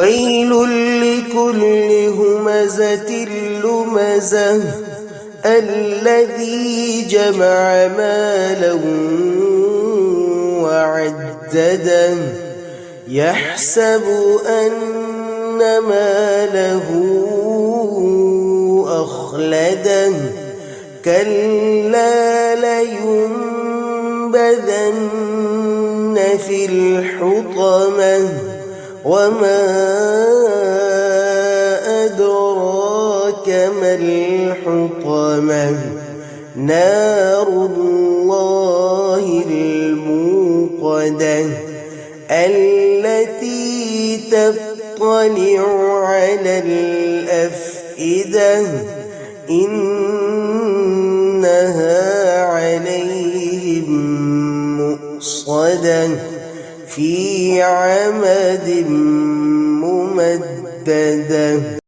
ويل لكل همزة لمزة الذي جمع مالا وعدده يحسب أن ماله أخلده كلا لينبذن في الحطمة وما أدراك ما الحطمة نار الله الموقدة التي تطلع على الأفئدة إنها عليهم مؤصدة في عمد ممددة.